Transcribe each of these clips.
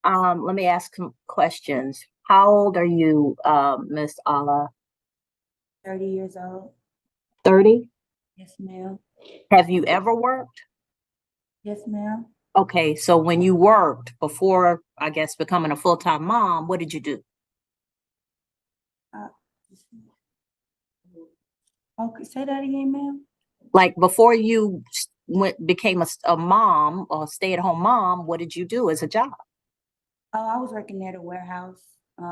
Let me ask some questions. How old are you, Miss Ala? 30 years old. 30? Yes, ma'am. Have you ever worked? Yes, ma'am. Okay, so when you worked before, I guess, becoming a full-time mom, what did you do? Uh, okay, say that again, ma'am. Like before you became a mom or stay-at-home mom, what did you do as a job? Oh, I was working at a warehouse.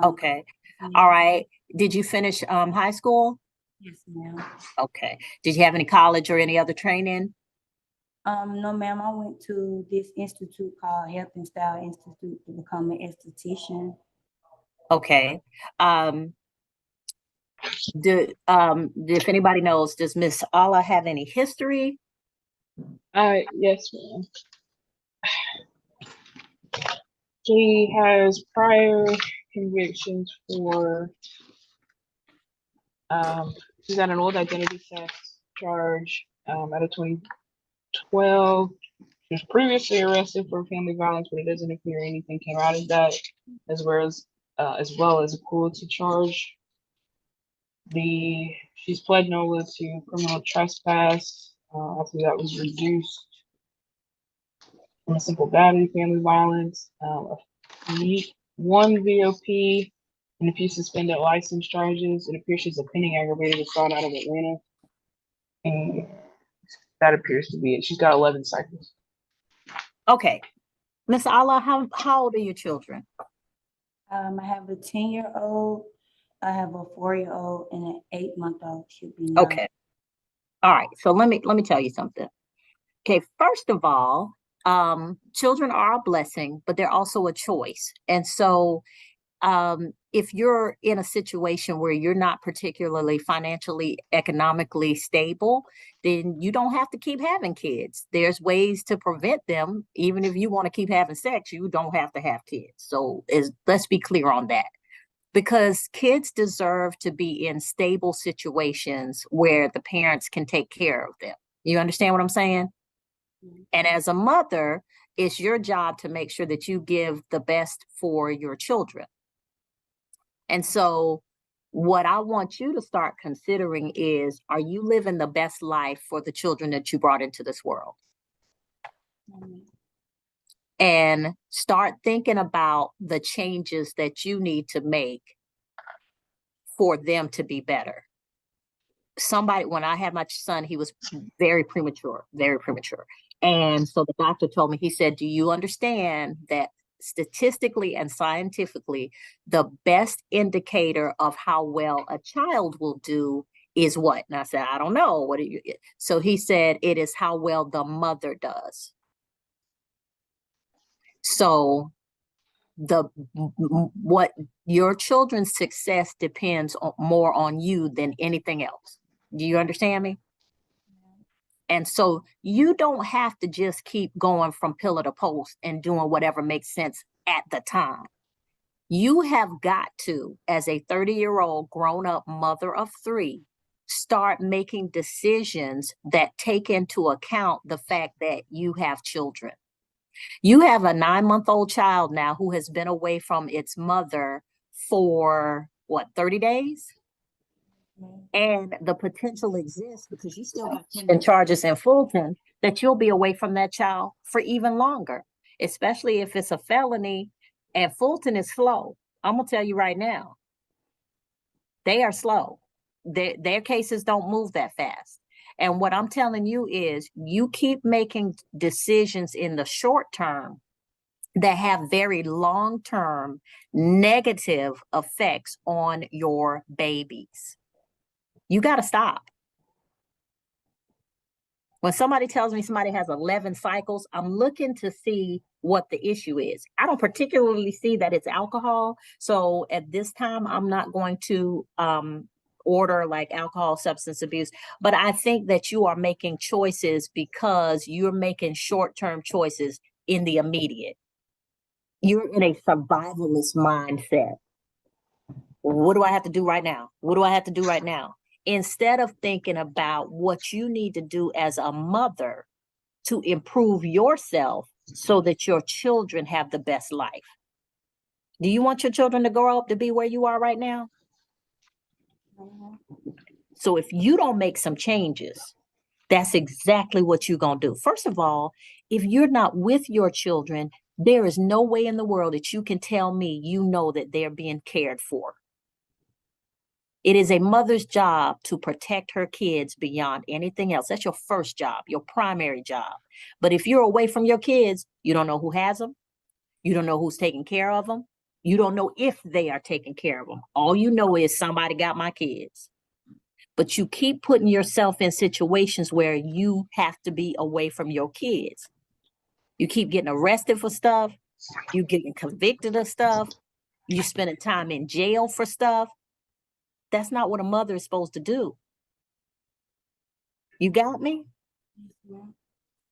Okay. Yeah. All right. Did you finish high school? Yes, ma'am. Okay. Did you have any college or any other training? No, ma'am. I went to this institute called Health and Style Institute to become an esthetician. Okay. Um, if anybody knows, does Miss Allah have any history? Yes, ma'am. She has prior convictions for she's got an old identity theft charge out of 2012. She was previously arrested for family violence, but it doesn't appear anything came out of that, as well as a cruelty charge. She's pled no to criminal trespass. After that was reduced from a simple battery, family violence, one VOP, and a few suspended license charges. It appears she's a pending aggravated assault out of Atlanta, and that appears to be it. She's got 11 cycles. Okay. Miss Allah, how old are your children? I have a 10-year-old, I have a 4-year-old, and an 8-month-old. Should be 9. Okay. All right. So let me tell you something. Okay, first of all, children are a blessing, but they're also a choice. And so if you're in a situation where you're not particularly financially, economically stable, then you don't have to keep having kids. There's ways to prevent them. Even if you want to keep having sex, you don't have to have kids. So let's be clear on that. Because kids deserve to be in stable situations where the parents can take care of them. You understand what I'm saying? And as a mother, it's your job to make sure that you give the best for your children. And so what I want you to start considering is, are you living the best life for the children that you brought into this world? And start thinking about the changes that you need to make for them to be better. When I had my son, he was very premature. And so the doctor told me, he said, do you understand that statistically and scientifically, the best indicator of how well a child will do is what? And I said, I don't know. What do you? So he said, it is how well the mother does. So what your children's success depends more on you than anything else. Do you understand me? And so you don't have to just keep going from pillar to post and doing whatever makes sense at the time. You have got to, as a 30-year-old grown-up mother of 3, start making decisions that take into account the fact that you have children. You have a 9-month-old child now who has been away from its mother for, 30 days? And the potential exists, because you still have pending charges in Fulton, that you'll be away from that child for even longer, especially if it's a felony. And Fulton is slow. I'm going to tell you right now, they are slow. Their cases don't move that fast. And what I'm telling you is, you keep making decisions in the short term that have very long-term negative effects on your babies. You got to stop. When somebody tells me somebody has 11 cycles, I'm looking to see what the issue is. I don't particularly see that it's alcohol. So at this time, I'm not going to order like alcohol, substance abuse. But I think that you are making choices because you're making short-term choices in the immediate. You're in a survivalist mindset. What do I have to do right now? What do I have to do right now? Instead of thinking about what you need to do as a mother to improve yourself so that your children have the best life. Do you want your children to grow up to be where you are right now? Mhm. So if you don't make some changes, that's exactly what you're going to do. First of all, if you're not with your children, there is no way in the world that you can tell me you know that they're being cared for. It is a mother's job to protect her kids beyond anything else. That's your first job, your primary job. But if you're away from your kids, you don't know who has them. You don't know who's taking care of them. You don't know if they are taking care of them. All you know is somebody got my kids. But you keep putting yourself in situations where you have to be away from your kids. You keep getting arrested for stuff. You getting convicted of stuff. You spending time in jail for stuff. That's not what a mother is supposed to do. You got me? Yeah.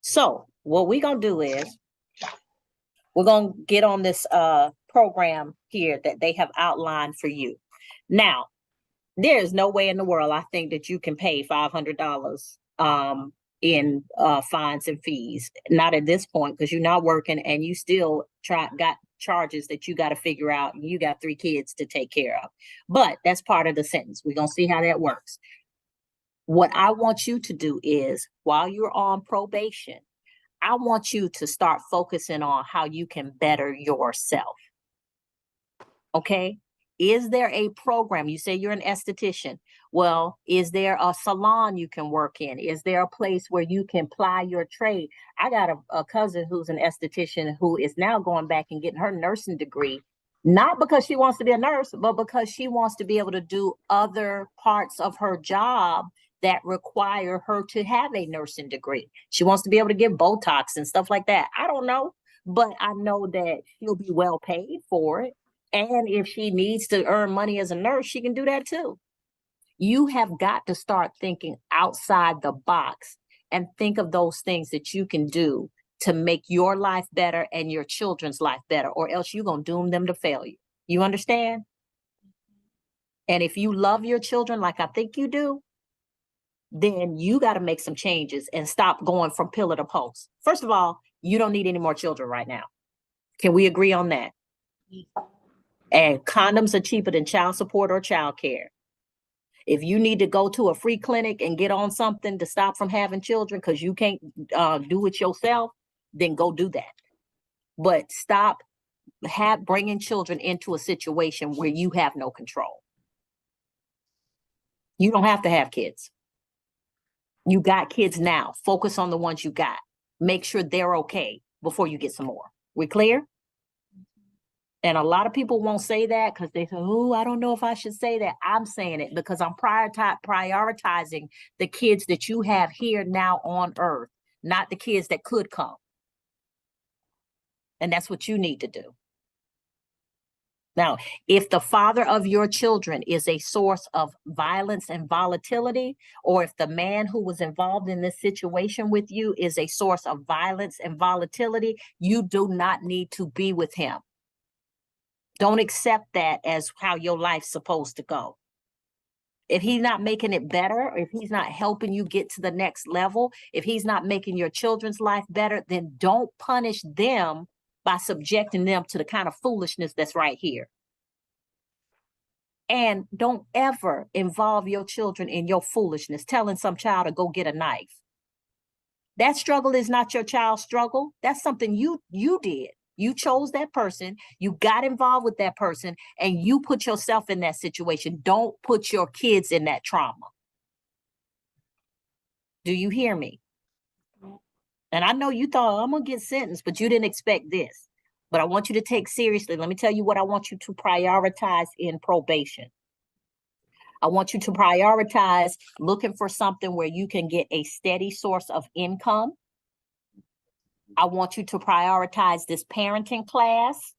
So what we're going to do is we're going to get on this program here that they have outlined for you. Now, there is no way in the world I think that you can pay $500 in fines and fees. Not at this point, because you're not working and you still got charges that you got to figure out, and you got 3 kids to take care of. But that's part of the sentence. We're going to see how that works. What I want you to do is, while you're on probation, I want you to start focusing on how you can better yourself. Okay? Is there a program? You say you're an esthetician. Well, is there a salon you can work in? Is there a place where you can ply your trade? I got a cousin who's an esthetician who is now going back and getting her nursing degree, not because she wants to be a nurse, but because she wants to be able to do other parts of her job that require her to have a nursing degree. She wants to be able to give Botox and stuff like that. I don't know, but I know that she'll be well paid for it. And if she needs to earn money as a nurse, she can do that too. You have got to start thinking outside the box and think of those things that you can do to make your life better and your children's life better, or else you're going to doom them to failure. You understand? And if you love your children like I think you do, then you got to make some changes and stop going from pillar to post. First of all, you don't need any more children right now. Can we agree on that? And condoms are cheaper than child support or child care. If you need to go to a free clinic and get on something to stop from having children because you can't do it yourself, then go do that. But stop bringing children into a situation where you have no control. You don't have to have kids. You got kids now. Focus on the ones you got. Make sure they're okay before you get some more. We clear? And a lot of people won't say that because they say, oh, I don't know if I should say that. I'm saying it because I'm prioritizing the kids that you have here now on earth, not the kids that could come. And that's what you need to do. Now, if the father of your children is a source of violence and volatility, or if the man who was involved in this situation with you is a source of violence and volatility, you do not need to be with him. Don't accept that as how your life's supposed to go. If he's not making it better, if he's not helping you get to the next level, if he's not making your children's life better, then don't punish them by subjecting them to the kind of foolishness that's right here. And don't ever involve your children in your foolishness, telling some child to go get a knife. That struggle is not your child's struggle. That's something you did. You chose that person, you got involved with that person, and you put yourself in that situation. Don't put your kids in that trauma. Do you hear me? And I know you thought, I'm going to get sentenced, but you didn't expect this. But I want you to take seriously. Let me tell you what I want you to prioritize in probation. I want you to prioritize looking for something where you can get a steady source of income. I want you to prioritize this parenting class.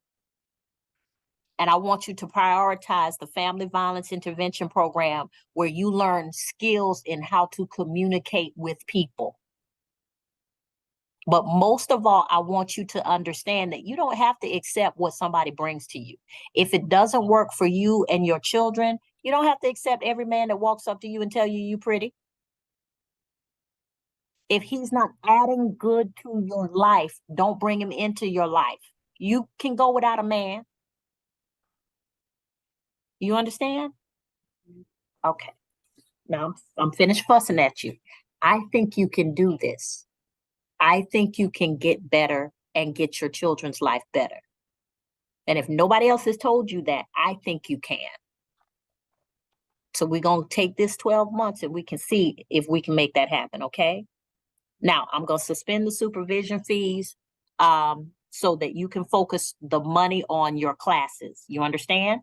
And I want you to prioritize the family violence intervention program where you learn skills in how to communicate with people. But most of all, I want you to understand that you don't have to accept what somebody brings to you. If it doesn't work for you and your children, you don't have to accept every man that walks up to you and tell you you're pretty. If he's not adding good to your life, don't bring him into your life. You can go without a man. You understand? Okay. Now I'm finished fussing at you. I think you can do this. I think you can get better and get your children's life better. And if nobody else has told you that, I think you can. So we're going to take this 12 months and we can see if we can make that happen, okay? Now, I'm going to suspend the supervision fees so that you can focus the money on your classes. You understand?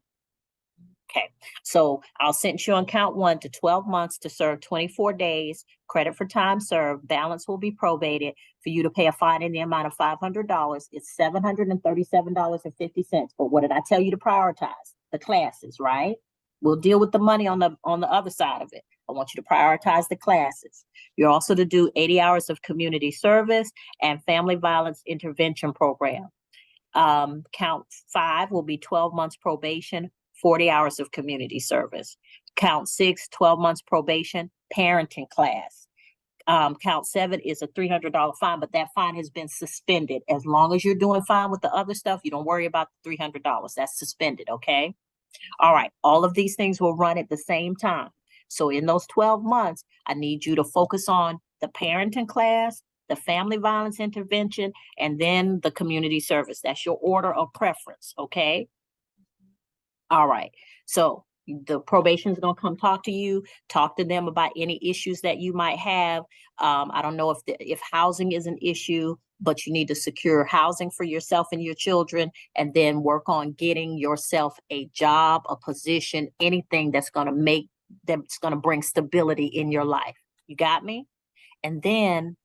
Okay, so I'll sentence you on count 1 to 12 months to serve 24 days, credit for time served, balance will be probated for you to pay a fine in the amount of $500. It's $737.50. But what did I tell you to prioritize? The classes, right? We'll deal with the money on the other side of it. I want you to prioritize the classes. You're also to do 80 hours of community service and family violence intervention program. Count 5 will be 12 months probation, 40 hours of community service. Count 6, 12 months probation, parenting class. Count 7 is a $300 fine, but that fine has been suspended. As long as you're doing fine with the other stuff, you don't worry about the $300. That's suspended, okay? All right, all of these things will run at the same time. So in those 12 months, I need you to focus on the parenting class, the family violence intervention, and then the community service. That's your order of preference, okay? All right, so the probation is going to come talk to you, talk to them about any issues that you might have. I don't know if housing is an issue, but you need to secure housing for yourself and your children, and then work on getting yourself a job, a position, anything that's going to bring stability in your life. You got me? And then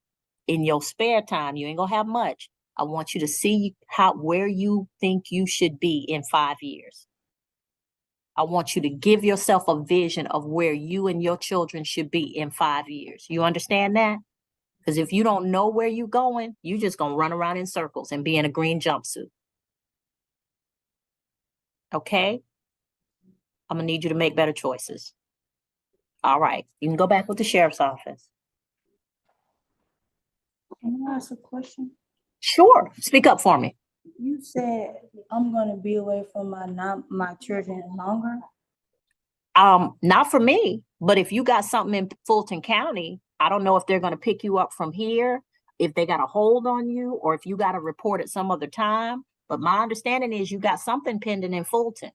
in your spare time, you ain't gonna have much. I want you to see where you think you should be in 5 years. I want you to give yourself a vision of where you and your children should be in 5 years. You understand that? Because if you don't know where you're going, you're just going to run around in circles and be in a green jumpsuit. Okay? I'm going to need you to make better choices. All right. You can go back with the sheriff's office. Can I ask a question? Sure. Speak up for me. You said I'm gonna be away from my children longer. Not for me, but if you got something in Fulton County, I don't know if they're going to pick you up from here, if they got a hold on you, or if you got to report at some other time. But my understanding is you got something pending in Fulton.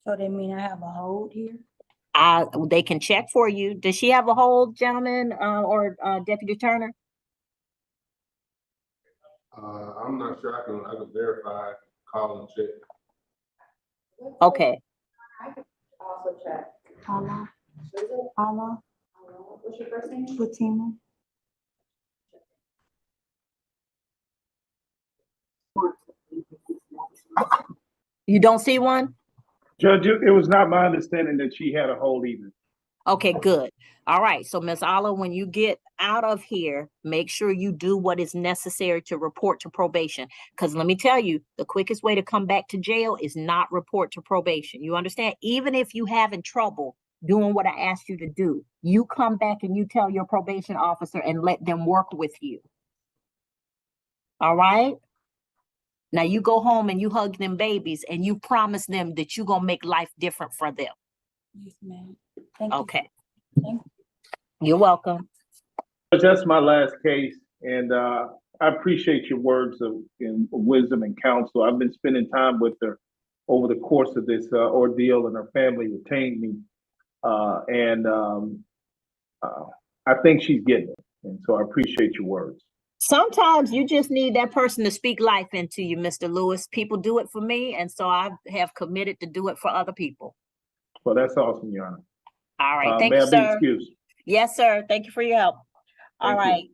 So they mean I have a hold here? They can check for you. Does she have a hold, gentleman, or Deputy Turner? I'm not sure. I can verify, call and check. Okay. I could also check. Allah. Allah. What's your first name? Fatima. You don't see one? Judge, it was not my understanding that she had a hold either. Okay, good. All right. So, Ms. Alla, when you get out of here, make sure you do what is necessary to report to probation. Because let me tell you, the quickest way to come back to jail is not report to probation. You understand? Even if you having trouble doing what I asked you to do, you come back and you tell your probation officer and let them work with you. All right? Now you go home and you hug them babies and you promise them that you're going to make life different for them. Yes, ma'am. Thank you. Okay. Thank you. You're welcome. But that's my last case, and I appreciate your words of wisdom and counsel. I've been spending time with her over the course of this ordeal, and her family retained me, and I think she's getting it, and so I appreciate your words. Sometimes you just need that person to speak life into you, Mr. Lewis. People do it for me, and so I have committed to do it for other people. Well, that's awesome, Your Honor. All right. Thank may you, I be sir. excused? Yes, sir. Thank you for your help. All Thank you. right.